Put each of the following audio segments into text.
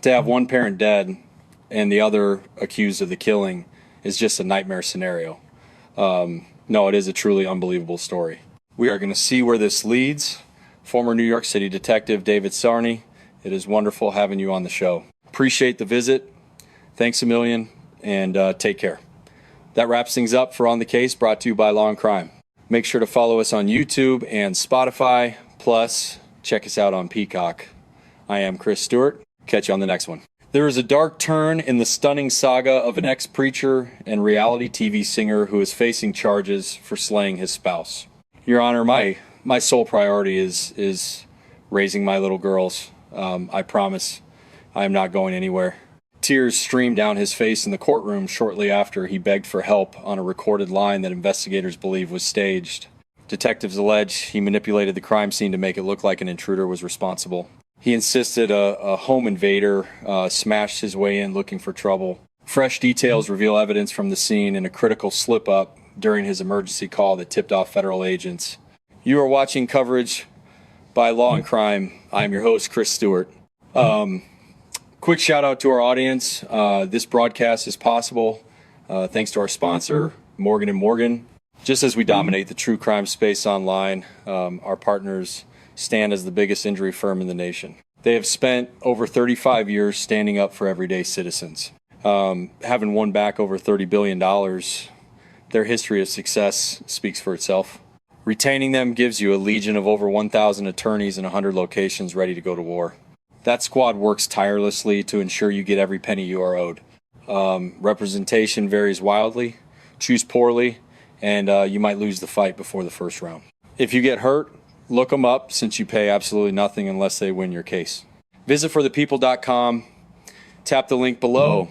to have one parent dead and the other accused of the killing is just a nightmare scenario. No, it is a truly unbelievable story. We are going to see where this leads. Former New York City Detective David Sarney, it is wonderful having you on the show. Appreciate the visit. Thanks a million, and take care. That wraps things up for On the Case, brought to you by Law and Crime. Make sure to follow us on YouTube and Spotify, plus check us out on Peacock. I am Chris Stewart. Catch you on the next one. There is a dark turn in the stunning saga of an ex-preacher and reality TV singer who is facing charges for slaying his spouse. Your Honor, my sole priority is raising my little girls. I promise I am not going anywhere. Tears streamed down his face in the courtroom shortly after he begged for help on a recorded line that investigators believe was staged. Detectives allege he manipulated the crime scene to make it look like an intruder was responsible. He insisted a home invader smashed his way in looking for trouble. Fresh details reveal evidence from the scene and a critical slip-up during his emergency call that tipped off federal agents. You are watching coverage by Law and Crime. I'm your host, Chris Stewart. Quick shout out to our audience. This broadcast is possible thanks to our sponsor, Morgan & Morgan. Just as we dominate the true crime space online, our partners stand as the biggest injury firm in the nation. They have spent over 35 years standing up for everyday citizens. Having won back over $30 billion, their history of success speaks for itself. Retaining them gives you a legion of over 1,000 attorneys in 100 locations ready to go to war. That squad works tirelessly to ensure you get every penny you are owed. Representation varies wildly, choose poorly, and you might lose the fight before the first round. If you get hurt, look them up since you pay absolutely nothing unless they win your case. Visit forthepeople.com, tap the link below,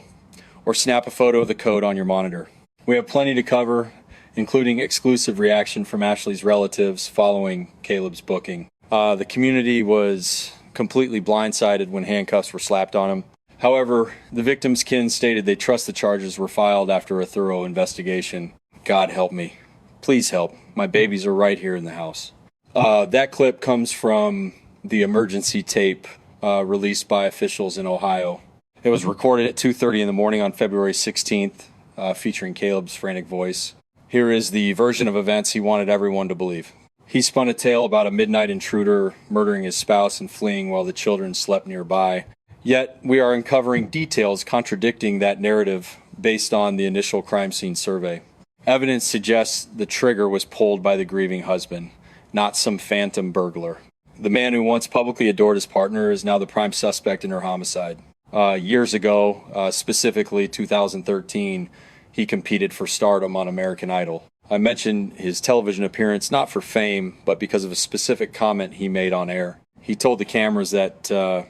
or snap a photo of the code on your monitor. We have plenty to cover, including exclusive reaction from Ashley's relatives following Caleb's booking. The community was completely blindsided when handcuffs were slapped on him. However, the victim's kin stated they trust the charges were filed after a thorough investigation. God help me. Please help. My babies are right here in the house. That clip comes from the emergency tape released by officials in Ohio. It was recorded at 2:30 in the morning on February 16th, featuring Caleb's frantic voice. Here is the version of events he wanted everyone to believe. He spun a tale about a midnight intruder murdering his spouse and fleeing while the children slept nearby. Yet, we are uncovering details contradicting that narrative based on the initial crime scene survey. Evidence suggests the trigger was pulled by the grieving husband, not some phantom burglar. The man who once publicly adored his partner is now the prime suspect in her homicide. Years ago, specifically 2013, he competed for stardom on American Idol. I mentioned his television appearance not for fame, but because of a specific comment he made on air. He told the cameras that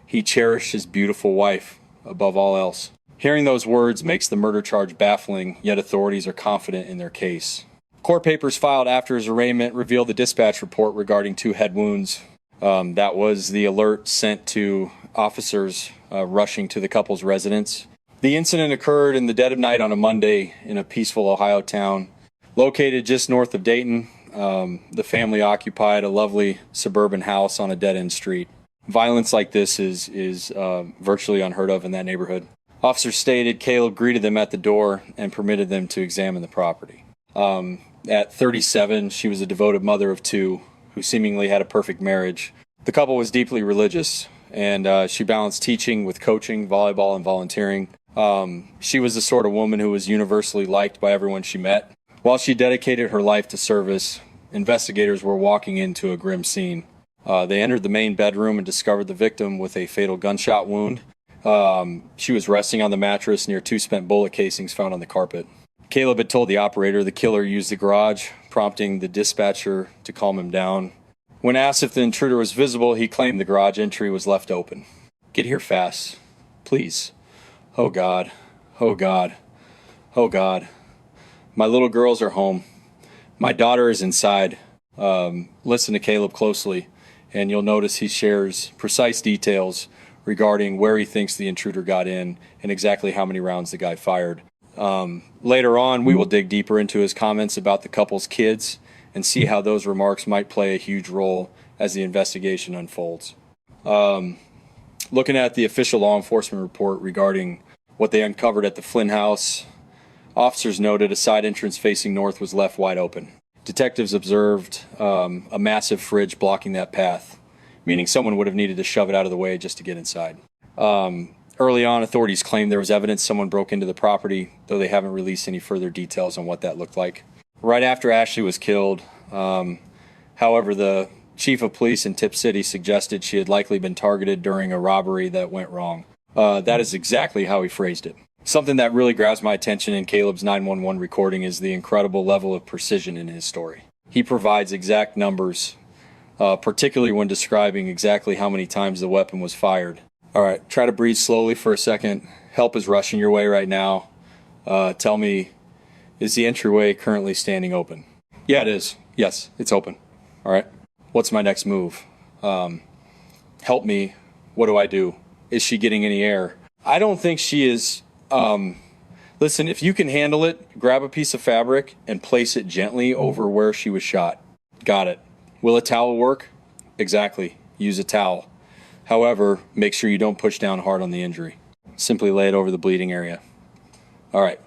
he cherished his beautiful wife above all else. Hearing those words makes the murder charge baffling, yet authorities are confident in their case. Court papers filed after his arraignment revealed the dispatch report regarding 2 head wounds. That was the alert sent to officers rushing to the couple's residence. The incident occurred in the dead of night on a Monday in a peaceful Ohio town. Located just north of Dayton, the family occupied a lovely suburban house on a dead-end street. Violence like this is virtually unheard of in that neighborhood. Officers stated Caleb greeted them at the door and permitted them to examine the property. At 37, she was a devoted mother of 2 who seemingly had a perfect marriage. The couple was deeply religious, and she balanced teaching with coaching, volleyball, and volunteering. She was the sort of woman who was universally liked by everyone she met. While she dedicated her life to service, investigators were walking into a grim scene. They entered the main bedroom and discovered the victim with a fatal gunshot wound. She was resting on the mattress near 2 spent bullet casings found on the carpet. Caleb had told the operator the killer used the garage, prompting the dispatcher to calm him down. When asked if the intruder was visible, he claimed the garage entry was left open. Get here fast, please. Oh God, oh God, oh God. My little girls are home. My daughter is inside. Listen to Caleb closely, and you'll notice he shares precise details regarding where he thinks the intruder got in and exactly how many rounds the guy fired. Later on, we will dig deeper into his comments about the couple's kids and see how those remarks might play a huge role as the investigation unfolds. Looking at the official law enforcement report regarding what they uncovered at the Flynn house, officers noted a side entrance facing north was left wide open. Detectives observed a massive fridge blocking that path, meaning someone would have needed to shove it out of the way just to get inside. Early on, authorities claimed there was evidence someone broke into the property, though they haven't released any further details on what that looked like. Right after Ashley was killed, however, the chief of police in Tip City suggested she had likely been targeted during a robbery that went wrong. That is exactly how he phrased it. Something that really grabs my attention in Caleb's 911 recording is the incredible level of precision in his story. He provides exact numbers, particularly when describing exactly how many times the weapon was fired. All right, try to breathe slowly for a second. Help is rushing your way right now. Tell me, is the entryway currently standing open? Yeah, it is. Yes, it's open. All right. What's my next move? Help me. What do I do? Is she getting any air? I don't think she is. Listen, if you can handle it, grab a piece of fabric and place it gently over where she was shot. Got it. Will a towel work? Exactly. Use a towel. However, make sure you don't push down hard on the injury. Simply lay it over the bleeding area. All right.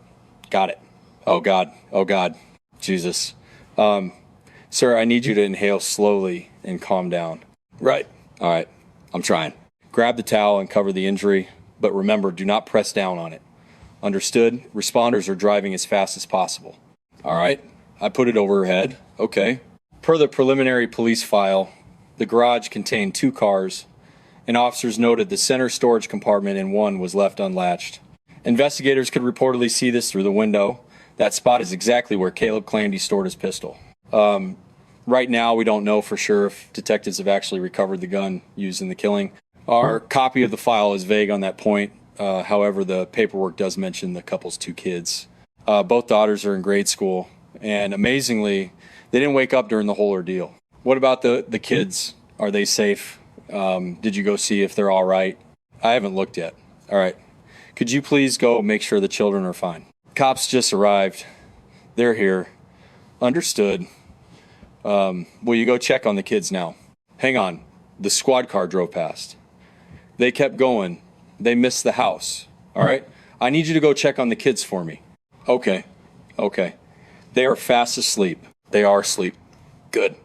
Got it. Oh, God. Oh, God. Jesus. Sir, I need you to inhale slowly and calm down. Right. All right. I'm trying. Grab the towel and cover the injury, but remember, do not press down on it. Understood? Responders are driving as fast as possible. All right. I put it over her head. Okay. Per the preliminary police file, the garage contained 2 cars, and officers noted the center storage compartment in one was left unlatched. Investigators could reportedly see this through the window. That spot is exactly where Caleb claimed he stored his pistol. Right now, we don't know for sure if detectives have actually recovered the gun used in the killing. Our copy of the file is vague on that point. However, the paperwork does mention the couple's 2 kids. Both daughters are in grade school, and amazingly, they didn't wake up during the whole ordeal. What about the kids? Are they safe? Did you go see if they're all right? I haven't looked yet. All right. Could you please go make sure the children are fine? Cops just arrived. They're here. Understood. Will you go check on the kids now? Hang on. The squad car drove past. They kept going. They missed the house. All right. I need you to go check on the kids for me. Okay. Okay. They are fast asleep. They are asleep. Good.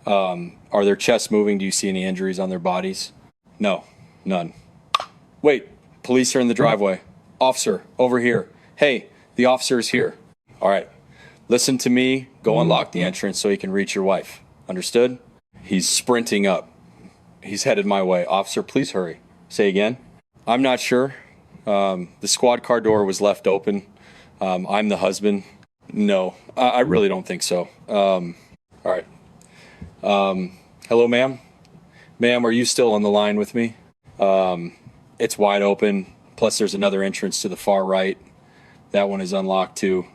Are their chests moving? Do you see any injuries on their bodies? No. None. Wait. Police are in the driveway. Officer, over here. Hey, the officer is here. All right. Listen to me. Go unlock the entrance so he can reach your wife. Understood? He's sprinting up. He's headed my way. Officer, please hurry. Say again. I'm not sure. The squad car door was left open. I'm the husband. No, I really don't think so. All right. Hello, ma'am. Ma'am, are you still on the line with me? It's wide open. Plus, there's another entrance to the far right. That one is unlocked too.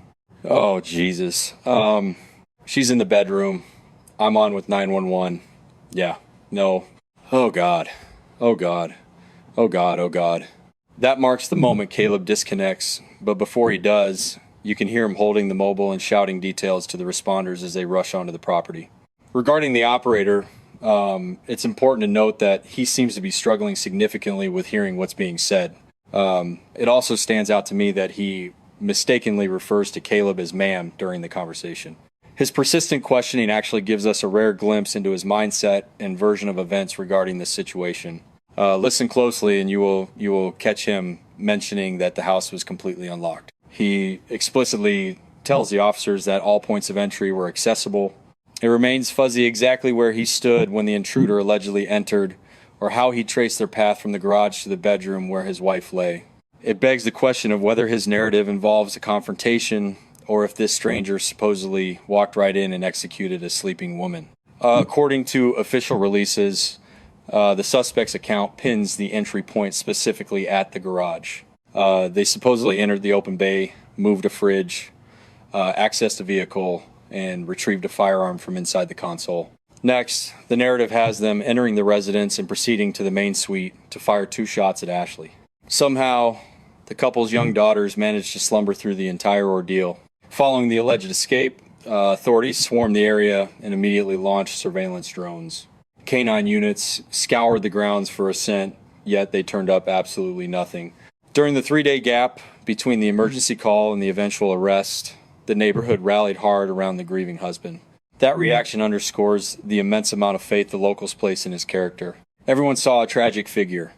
Oh, Jesus. She's in the bedroom. I'm on with 911. Yeah. No. Oh, God. Oh, God. Oh, God. Oh, God. That marks the moment Caleb disconnects, but before he does, you can hear him holding the mobile and shouting details to the responders as they rush onto the property. Regarding the operator, it's important to note that he seems to be struggling significantly with hearing what's being said. It also stands out to me that he mistakenly refers to Caleb as ma'am during the conversation. His persistent questioning actually gives us a rare glimpse into his mindset and version of events regarding this situation. Listen closely and you will catch him mentioning that the house was completely unlocked. He explicitly tells the officers that all points of entry were accessible. It remains fuzzy exactly where he stood when the intruder allegedly entered, or how he traced their path from the garage to the bedroom where his wife lay. It begs the question of whether his narrative involves a confrontation, or if this stranger supposedly walked right in and executed a sleeping woman. According to official releases, the suspect's account pins the entry point specifically at the garage. They supposedly entered the open bay, moved a fridge, accessed a vehicle, and retrieved a firearm from inside the console. Next, the narrative has them entering the residence and proceeding to the main suite to fire 2 shots at Ashley. Somehow, the couple's young daughters managed to slumber through the entire ordeal. Following the alleged escape, authorities swarmed the area and immediately launched surveillance drones. Canine units scoured the grounds for a scent, yet they turned up absolutely nothing. During the 3-day gap between the emergency call and the eventual arrest, the neighborhood rallied hard around the grieving husband. That reaction underscores the immense amount of faith the locals place in his character. Everyone saw a tragic figure,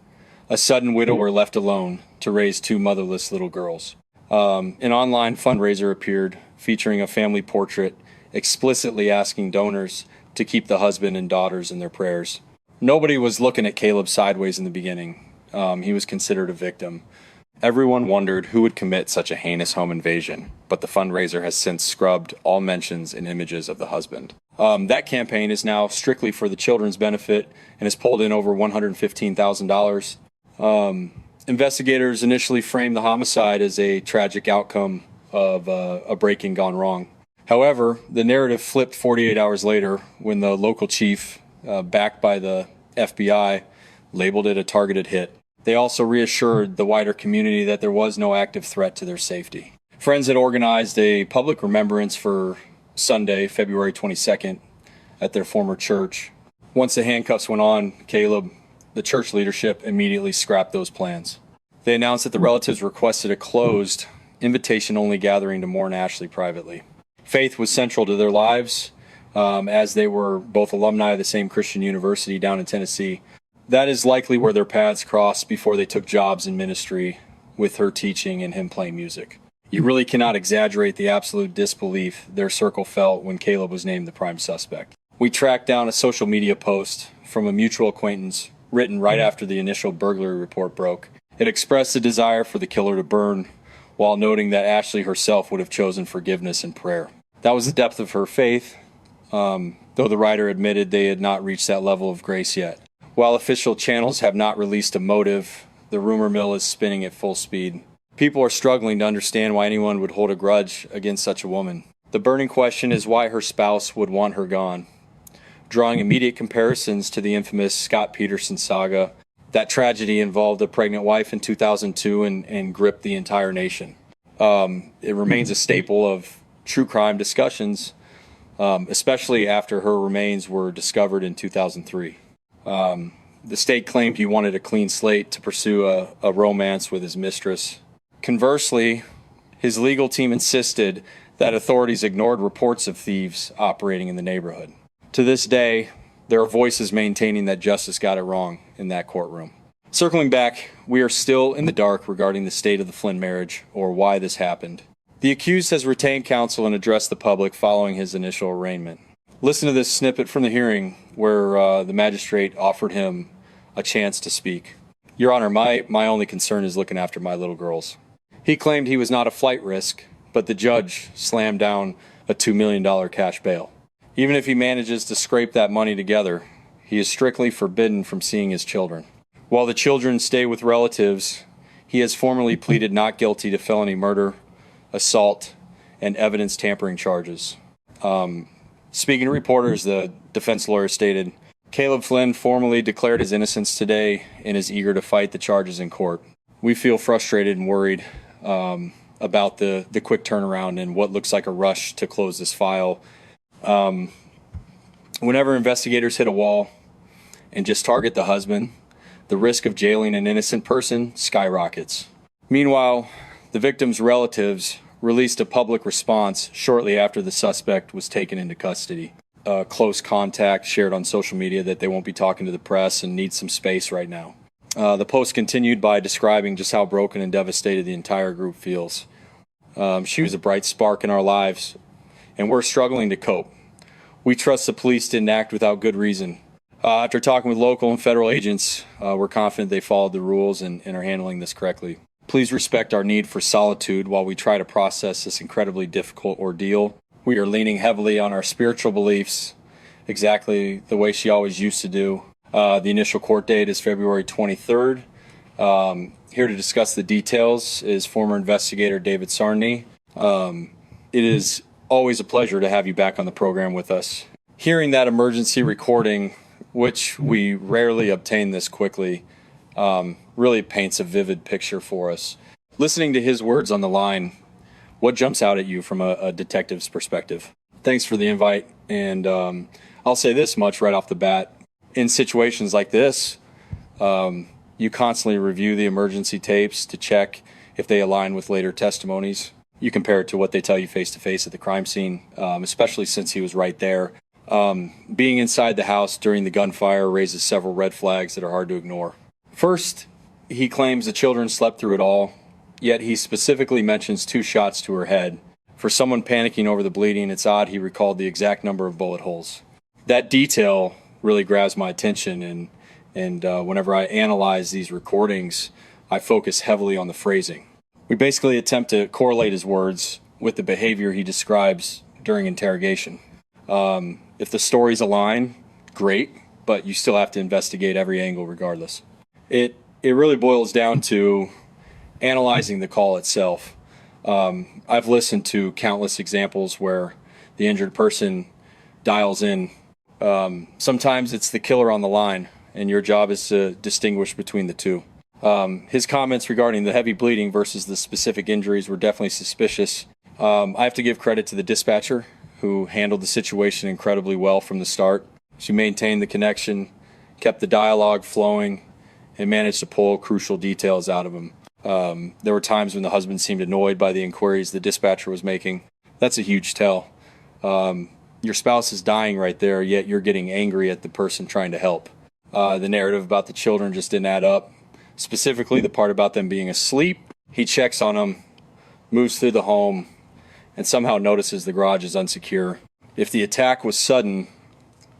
a sudden widower left alone to raise 2 motherless little girls. An online fundraiser appeared featuring a family portrait explicitly asking donors to keep the husband and daughters in their prayers. Nobody was looking at Caleb sideways in the beginning. He was considered a victim. Everyone wondered who would commit such a heinous home invasion, but the fundraiser has since scrubbed all mentions and images of the husband. That campaign is now strictly for the children's benefit and has pulled in over $115,000. Investigators initially framed the homicide as a tragic outcome of a break-in gone wrong. However, the narrative flipped 48 hours later when the local chief, backed by the FBI, labeled it a targeted hit. They also reassured the wider community that there was no active threat to their safety. Friends had organized a public remembrance for Sunday, February 22nd, at their former church. Once the handcuffs went on Caleb, the church leadership immediately scrapped those plans. They announced that the relatives requested a closed, invitation-only gathering to mourn Ashley privately. Faith was central to their lives, as they were both alumni of the same Christian university down in Tennessee. That is likely where their paths crossed before they took jobs in ministry, with her teaching and him playing music. You really cannot exaggerate the absolute disbelief their circle felt when Caleb was named the prime suspect. We tracked down a social media post from a mutual acquaintance written right after the initial burglary report broke. It expressed a desire for the killer to burn, while noting that Ashley herself would have chosen forgiveness and prayer. That was the depth of her faith, though the writer admitted they had not reached that level of grace yet. While official channels have not released a motive, the rumor mill is spinning at full speed. People are struggling to understand why anyone would hold a grudge against such a woman. The burning question is why her spouse would want her gone. Drawing immediate comparisons to the infamous Scott Peterson saga, that tragedy involved a pregnant wife in 2002 and gripped the entire nation. It remains a staple of true crime discussions, especially after her remains were discovered in 2003. The state claimed he wanted a clean slate to pursue a romance with his mistress. Conversely, his legal team insisted that authorities ignored reports of thieves operating in the neighborhood. To this day, there are voices maintaining that justice got it wrong in that courtroom. Circling back, we are still in the dark regarding the state of the Flynn marriage or why this happened. The accused has retained counsel and addressed the public following his initial arraignment. Listen to this snippet from the hearing where the magistrate offered him a chance to speak. Your Honor, my only concern is looking after my little girls. He claimed he was not a flight risk, but the judge slammed down a $2 million cash bail. Even if he manages to scrape that money together, he is strictly forbidden from seeing his children. While the children stay with relatives, he has formally pleaded not guilty to felony murder, assault, and evidence tampering charges. Speaking to reporters, the defense lawyer stated, Caleb Flynn formally declared his innocence today and is eager to fight the charges in court. We feel frustrated and worried about the quick turnaround and what looks like a rush to close this file. Whenever investigators hit a wall and just target the husband, the risk of jailing an innocent person skyrockets. Meanwhile, the victim's relatives released a public response shortly after the suspect was taken into custody. Close contact shared on social media that they won't be talking to the press and need some space right now. The post continued by describing just how broken and devastated the entire group feels. She was a bright spark in our lives, and we're struggling to cope. We trust the police didn't act without good reason. After talking with local and federal agents, we're confident they followed the rules and are handling this correctly. Please respect our need for solitude while we try to process this incredibly difficult ordeal. We are leaning heavily on our spiritual beliefs, exactly the way she always used to do. The initial court date is February 23rd. Here to discuss the details is former investigator David Sarney. It is always a pleasure to have you back on the program with us. Hearing that emergency recording, which we rarely obtain this quickly, really paints a vivid picture for us. Listening to his words on the line, what jumps out at you from a detective's perspective? Thanks for the invite, and I'll say this much right off the bat. In situations like this, You constantly review the emergency tapes to check if they align with later testimonies. You compare it to what they tell you face to face at the crime scene, especially since he was right there. Being inside the house during the gunfire raises several red flags that are hard to ignore. First, he claims the children slept through it all, yet he specifically mentions 2 shots to her head. For someone panicking over the bleeding, it's odd he recalled the exact number of bullet holes. That detail really grabs my attention, and whenever I analyze these recordings, I focus heavily on the phrasing. We basically attempt to correlate his words with the behavior he describes during interrogation. If the stories align, great, but you still have to investigate every angle regardless. It really boils down to analyzing the call itself. I've listened to countless examples where the injured person dials in. Sometimes it's the killer on the line, and your job is to distinguish between the two. His comments regarding the heavy bleeding versus the specific injuries were definitely suspicious. I have to give credit to the dispatcher, who handled the situation incredibly well from the start. She maintained the connection, kept the dialogue flowing, and managed to pull crucial details out of him. There were times when the husband seemed annoyed by the inquiries the dispatcher was making. That's a huge tell. Your spouse is dying right there, yet you're getting angry at the person trying to help. The narrative about the children just didn't add up. Specifically, the part about them being asleep. He checks on them, moves through the home, and somehow notices the garage is unsecure. If the attack was sudden,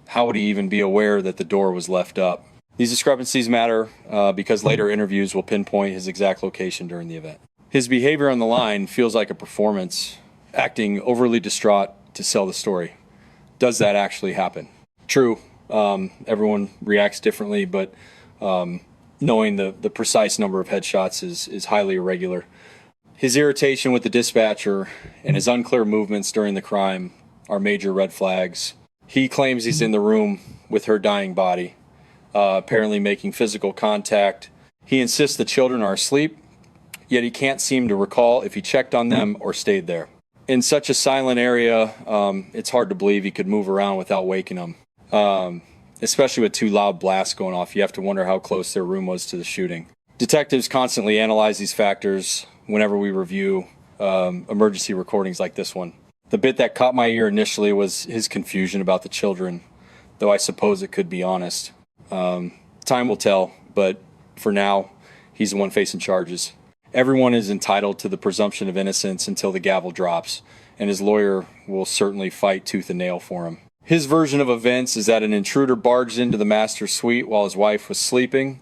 how would he even be aware that the door was left up? These discrepancies matter because later interviews will pinpoint his exact location during the event. His behavior on the line feels like a performance, acting overly distraught to sell the story. Does that actually happen? True, everyone reacts differently, but knowing the precise number of headshots is highly irregular. His irritation with the dispatcher and his unclear movements during the crime are major red flags. He claims he's in the room with her dying body, apparently making physical contact. He insists the children are asleep, yet he can't seem to recall if he checked on them or stayed there. In such a silent area, it's hard to believe he could move around without waking them. Especially with 2 loud blasts going off, you have to wonder how close their room was to the shooting. Detectives constantly analyze these factors whenever we review emergency recordings like this one. The bit that caught my ear initially was his confusion about the children, though I suppose it could be honest. Time will tell, but for now, he's the one facing charges. Everyone is entitled to the presumption of innocence until the gavel drops, and his lawyer will certainly fight tooth and nail for him. His version of events is that an intruder barged into the master's suite while his wife was sleeping,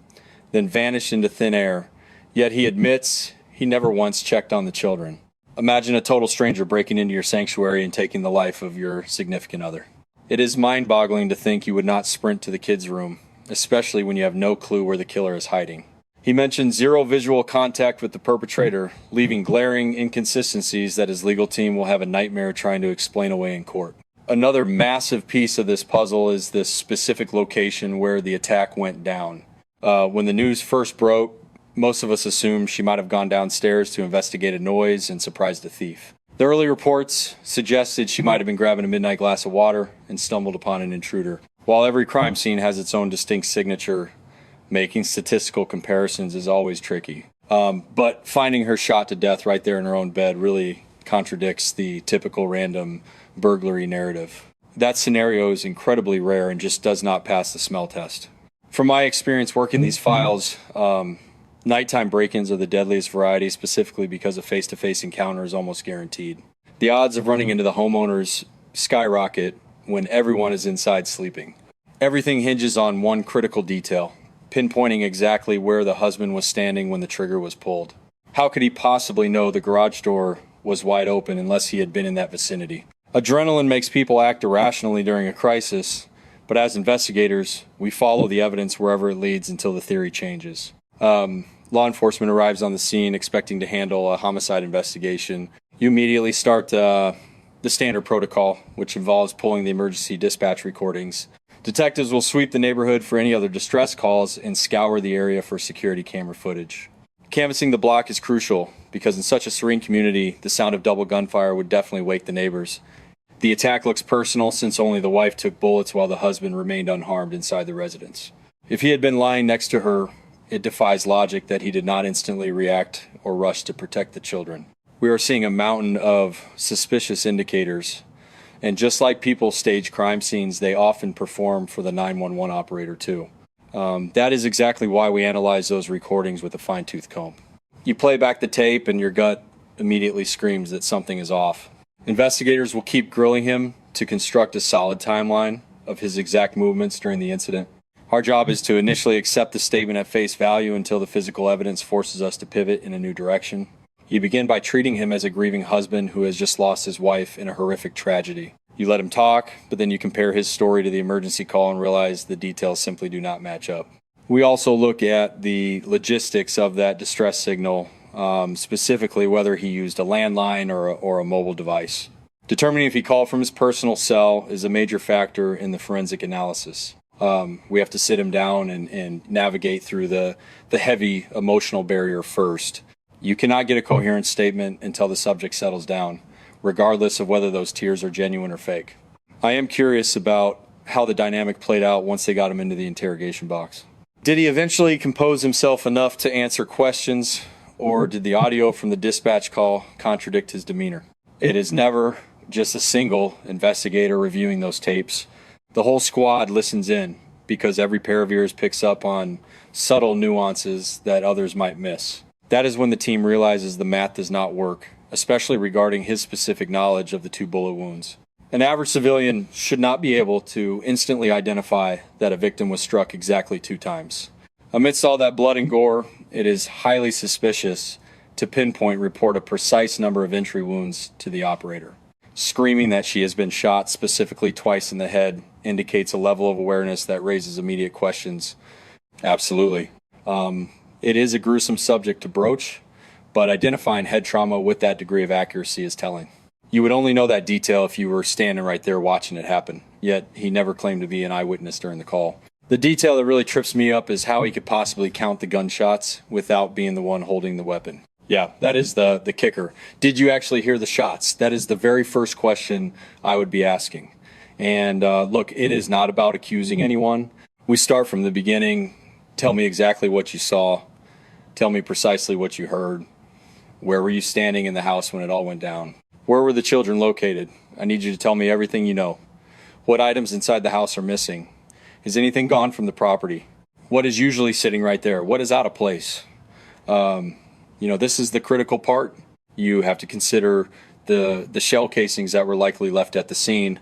then vanished into thin air, yet he admits he never once checked on the children. Imagine a total stranger breaking into your sanctuary and taking the life of your significant other. It is mind-boggling to think you would not sprint to the kids' room, especially when you have no clue where the killer is hiding. He mentioned 0 visual contact with the perpetrator, leaving glaring inconsistencies that his legal team will have a nightmare trying to explain away in court. Another massive piece of this puzzle is this specific location where the attack went down. When the news first broke, most of us assumed she might have gone downstairs to investigate a noise and surprised a thief. The early reports suggested she might have been grabbing a midnight glass of water and stumbled upon an intruder. While every crime scene has its own distinct signature, making statistical comparisons is always tricky. But finding her shot to death right there in her own bed really contradicts the typical random burglary narrative. That scenario is incredibly rare and just does not pass the smell test. From my experience working these files, nighttime break-ins are the deadliest variety, specifically because a face-to-face encounter is almost guaranteed. The odds of running into the homeowners skyrocket when everyone is inside sleeping. Everything hinges on one critical detail, pinpointing exactly where the husband was standing when the trigger was pulled. How could he possibly know the garage door was wide open unless he had been in that vicinity? Adrenaline makes people act irrationally during a crisis, but as investigators, we follow the evidence wherever it leads until the theory changes. Law enforcement arrives on the scene expecting to handle a homicide investigation. You immediately start the standard protocol, which involves pulling the emergency dispatch recordings. Detectives will sweep the neighborhood for any other distress calls and scour the area for security camera footage. Canvassing the block is crucial because in such a serene community, the sound of double gunfire would definitely wake the neighbors. The attack looks personal since only the wife took bullets while the husband remained unharmed inside the residence. If he had been lying next to her it defies logic that he did not instantly react or rush to protect the children. We are seeing a mountain of suspicious indicators, and just like people stage crime scenes, they often perform for the 911 operator too. That is exactly why we analyze those recordings with a fine-tooth comb. You play back the tape and your gut immediately screams that something is off. Investigators will keep grilling him to construct a solid timeline of his exact movements during the incident. Our job is to initially accept the statement at face value until the physical evidence forces us to pivot in a new direction. You begin by treating him as a grieving husband who has just lost his wife in a horrific tragedy. You let him talk, but then you compare his story to the emergency call and realize the details simply do not match up. We also look at the logistics of that distress signal, specifically whether he used a landline or a mobile device. Determining if he called from his personal cell is a major factor in the forensic analysis. We have to sit him down and navigate through the heavy emotional barrier first. You cannot get a coherent statement until the subject settles down, regardless of whether those tears are genuine or fake. I am curious about how the dynamic played out once they got him into the interrogation box. Did he eventually compose himself enough to answer questions, or did the audio from the dispatch call contradict his demeanor? It is never just a single investigator reviewing those tapes. The whole squad listens in because every pair of ears picks up on subtle nuances that others might miss. That is when the team realizes the math does not work, especially regarding his specific knowledge of the 2 bullet wounds. An average civilian should not be able to instantly identify that a victim was struck exactly 2 times. Amidst all that blood and gore, it is highly suspicious to report a precise number of entry wounds to the operator. Screaming that she has been shot specifically twice in the head indicates a level of awareness that raises immediate questions. Absolutely. It is a gruesome subject to broach, but identifying head trauma with that degree of accuracy is telling. You would only know that detail if you were standing right there watching it happen, yet he never claimed to be an eyewitness during the call. The detail that really trips me up is how he could possibly count the gunshots without being the one holding the weapon. Yeah, that is the kicker. Did you actually hear the shots? That is the very first question I would be asking. And look, it is not about accusing anyone. We start from the beginning. Tell me exactly what you saw. Tell me precisely what you heard. Where were you standing in the house when it all went down? Where were the children located? I need you to tell me everything you know. What items inside the house are missing? Is anything gone from the property? What is usually sitting right there? What is out of place? This is the critical part. You have to consider the shell casings that were likely left at the scene.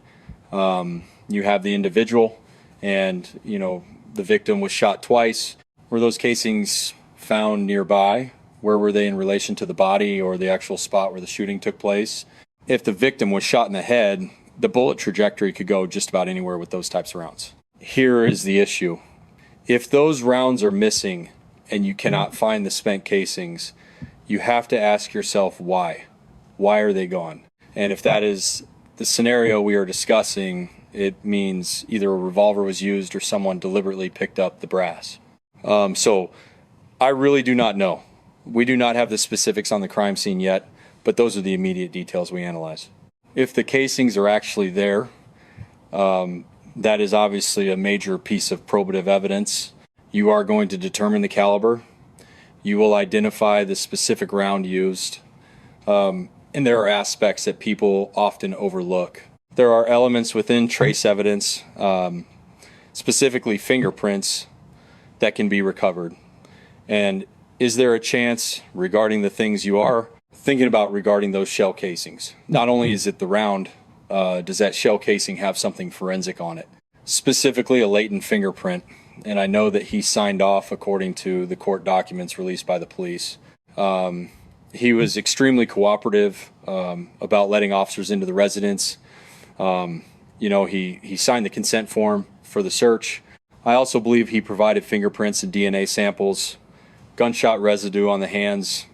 You have the individual, and the victim was shot twice. Were those casings found nearby? Where were they in relation to the body or the actual spot where the shooting took place? If the victim was shot in the head, the bullet trajectory could go just about anywhere with those types of rounds. Here is the issue. If those rounds are missing and you cannot find the spent casings, you have to ask yourself why. Why are they gone? And if that is the scenario we are discussing, it means either a revolver was used or someone deliberately picked up the brass. So I really do not know. We do not have the specifics on the crime scene yet, but those are the immediate details we analyze. If the casings are actually there, that is obviously a major piece of probative evidence. You are going to determine the caliber. You will identify the specific round used. And there are aspects that people often overlook. There are elements within trace evidence, specifically fingerprints, that can be recovered. And is there a chance regarding the things you are thinking about regarding those shell casings? Not only is it the round, does that shell casing have something forensic on it? Specifically a latent fingerprint. And I know that he signed off according to the court documents released by the police. He was extremely cooperative about letting officers into the residence. He signed the consent form for the search. I also believe he provided fingerprints and DNA samples. Gunshot residue on the hands,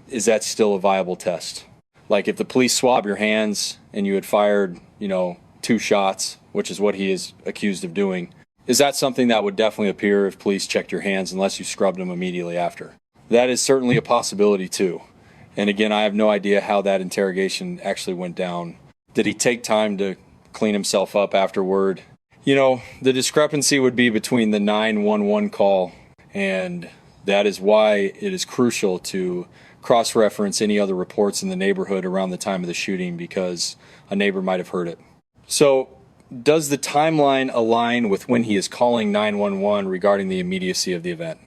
is that still a viable test? Like if the police swab your hands and you had fired, 2 shots, which is what he is accused of doing, is that something that would definitely appear if police checked your hands unless you scrubbed them immediately after? That is certainly a possibility too. And again, I have no idea how that interrogation actually went down. Did he take time to clean himself up afterward? The discrepancy would be between the 911 call And that is why it is crucial to cross-reference any other reports in the neighborhood around the time of the shooting, because a neighbor might have heard it. So, does the timeline align with when he is calling 911 regarding the immediacy of the event?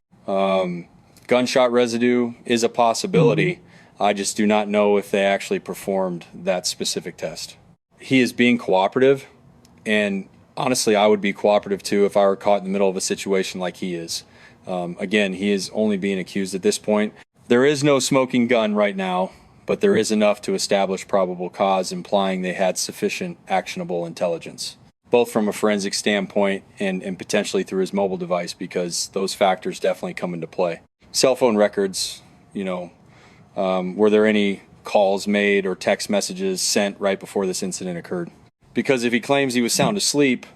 Gunshot residue is a possibility. I just do not know if they actually performed that specific test. He is being cooperative, and honestly, I would be cooperative too if I were caught in the middle of a situation like he is. Again, he is only being accused at this point. There is no smoking gun right now, but there is enough to establish probable cause, implying they had sufficient actionable intelligence, both from a forensic standpoint and potentially through his mobile device, because those factors definitely come into play. Cell phone records, were there any calls made or text messages sent right before this incident occurred? Because if he claims he was sound asleep,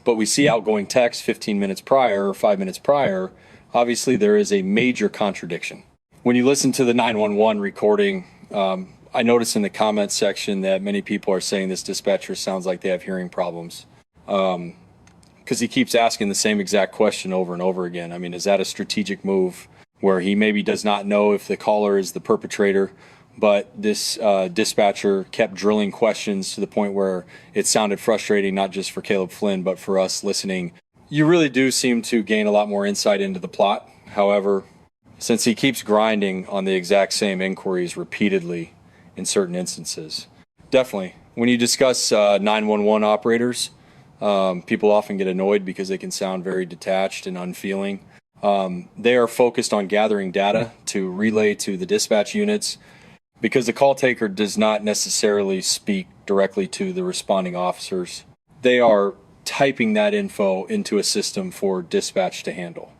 but we see outgoing text 15 minutes prior or 5 minutes prior, obviously there is a major contradiction. When you listen to the 911 recording, I notice in the comments section that many people are saying this dispatcher sounds like they have hearing problems, because he keeps asking the same exact question over and over again. I mean, is that a strategic move where he maybe does not know if the caller is the perpetrator, but this dispatcher kept drilling questions to the point where it sounded frustrating, not just for Caleb Flynn, but for us listening? You really do seem to gain a lot more insight into the plot. However, since he keeps grinding on the exact same inquiries repeatedly in certain instances, definitely, when you discuss 911 operators, people often get annoyed because they can sound very detached and unfeeling. They are focused on gathering data to relay to the dispatch units, because the call taker does not necessarily speak directly to the responding officers. They are typing that info into a system for dispatch to handle.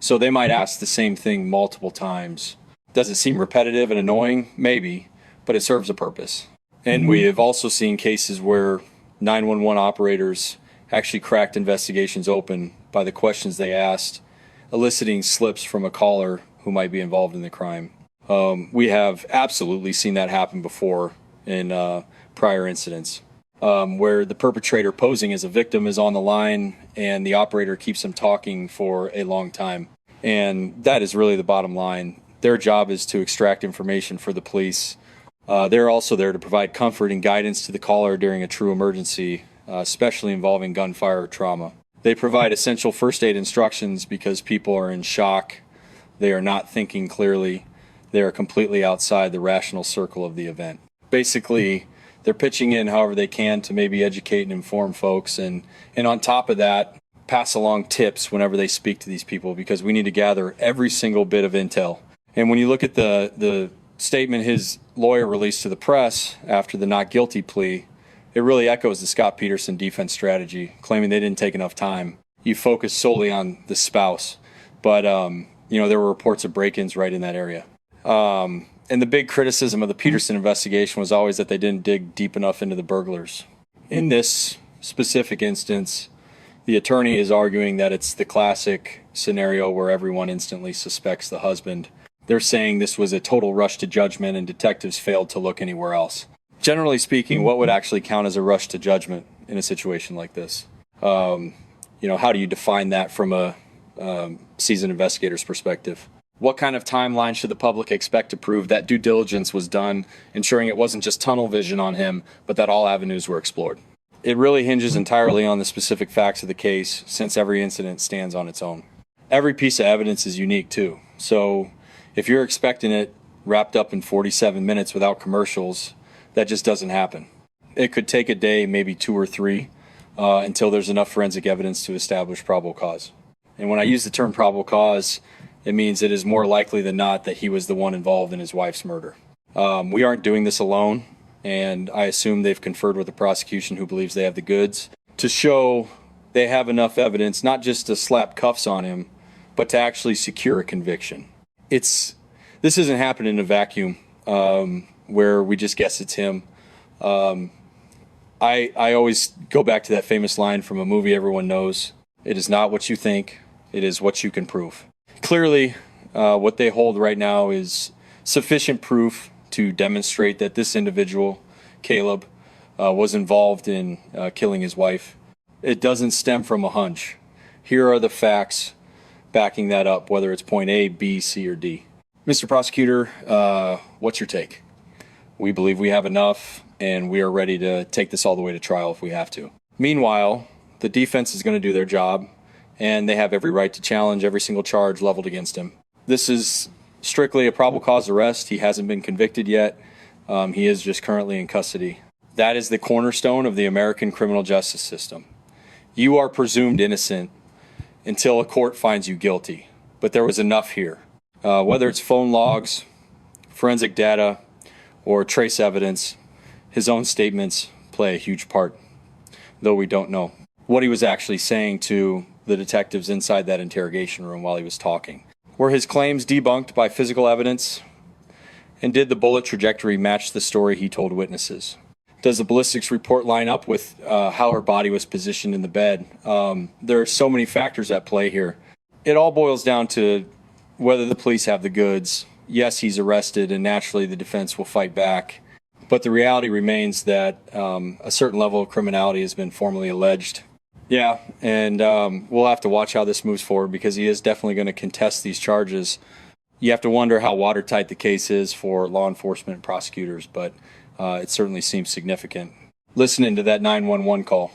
So they might ask the same thing multiple times. Does it seem repetitive and annoying? Maybe, but it serves a purpose. And we have also seen cases where 911 operators actually cracked investigations open by the questions they asked, eliciting slips from a caller who might be involved in the crime. We have absolutely seen that happen before in prior incidents, where the perpetrator posing as a victim is on the line and the operator keeps him talking for a long time. And that is really the bottom line. Their job is to extract information for the police. They're also there to provide comfort and guidance to the caller during a true emergency, especially involving gunfire or trauma. They provide essential first aid instructions because people are in shock. They are not thinking clearly. They are completely outside the rational circle of the event. Basically, they're pitching in however they can to maybe educate and inform folks, and on top of that, pass along tips whenever they speak to these people, because we need to gather every single bit of intel. And when you look at the statement his lawyer released to the press after the not guilty plea, it really echoes the Scott Peterson defense strategy, claiming they didn't take enough time. You focus solely on the spouse, but there were reports of break-ins right in that area. And the big criticism of the Peterson investigation was always that they didn't dig deep enough into the burglars. In this specific instance, the attorney is arguing that it's the classic scenario where everyone instantly suspects the husband. They're saying this was a total rush to judgment and detectives failed to look anywhere else. Generally speaking, what would actually count as a rush to judgment in a situation like this? How do you define that from a seasoned investigator's perspective? What kind of timeline should the public expect to prove that due diligence was done, ensuring it wasn't just tunnel vision on him, but that all avenues were explored? It really hinges entirely on the specific facts of the case, since every incident stands on its own. Every piece of evidence is unique too. So if you're expecting it wrapped up in 47 minutes without commercials, that just doesn't happen. It could take a day, maybe 2 or 3, until there's enough forensic evidence to establish probable cause. And when I use the term probable cause, it means it is more likely than not that he was the one involved in his wife's murder. We aren't doing this alone, and I assume they've conferred with the prosecution, who believes they have the goods, to show they have enough evidence, not just to slap cuffs on him, but to actually secure a conviction. This isn't happening in a vacuum, where we just guess it's him. I always go back to that famous line from a movie everyone knows. It is not what you think, it is what you can prove. Clearly, what they hold right now is sufficient proof to demonstrate that this individual, Caleb, was involved in killing his wife. It doesn't stem from a hunch. Here are the facts backing that up, whether it's point A, B, C, or D. Mr. Prosecutor, what's your take? We believe we have enough, and we are ready to take this all the way to trial if we have to. Meanwhile, the defense is going to do their job, and they have every right to challenge every single charge leveled against him. This is strictly a probable cause arrest. He hasn't been convicted yet. He is just currently in custody. That is the cornerstone of the American criminal justice system. You are presumed innocent until a court finds you guilty. But there was enough here. Whether it's phone logs, forensic data, or trace evidence, his own statements play a huge part, though we don't know what he was actually saying to the detectives inside that interrogation room while he was talking. Were his claims debunked by physical evidence? And did the bullet trajectory match the story he told witnesses? Does the ballistics report line up with how her body was positioned in the bed? There are so many factors at play here. It all boils down to whether the police have the goods. Yes, he's arrested, and naturally the defense will fight back. But the reality remains that a certain level of criminality has been formally alleged. Yeah, and we'll have to watch how this moves forward, because he is definitely going to contest these charges. You have to wonder how watertight the case is for law enforcement and prosecutors, but it certainly seems significant. Listening to that 911 call,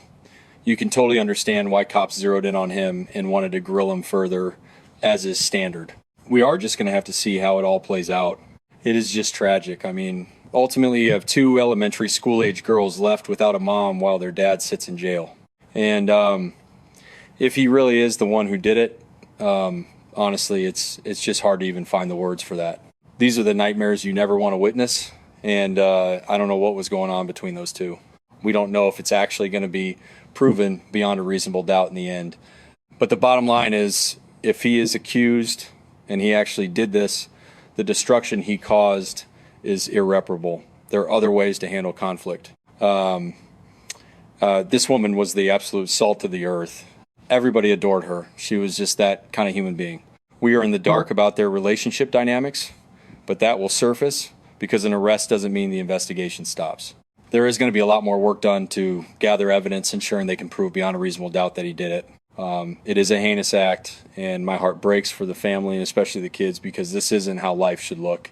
you can totally understand why cops zeroed in on him and wanted to grill him further, as is standard. We are just going to have to see how it all plays out. It is just tragic. I mean, ultimately you have two elementary school-age girls left without a mom while their dad sits in jail. And if he really is the one who did it, honestly, it's just hard to even find the words for that. These are the nightmares you never want to witness, and I don't know what was going on between those two. We don't know if it's actually going to be proven beyond a reasonable doubt in the end. But the bottom line is, if he is accused and he actually did this, the destruction he caused is irreparable. There are other ways to handle conflict. This woman was the absolute salt of the earth. Everybody adored her. She was just that kind of human being. We are in the dark about their relationship dynamics, but that will surface, because an arrest doesn't mean the investigation stops. There is going to be a lot more work done to gather evidence, ensuring they can prove beyond a reasonable doubt that he did it. It is a heinous act, and my heart breaks for the family, and especially the kids, because this isn't how life should look.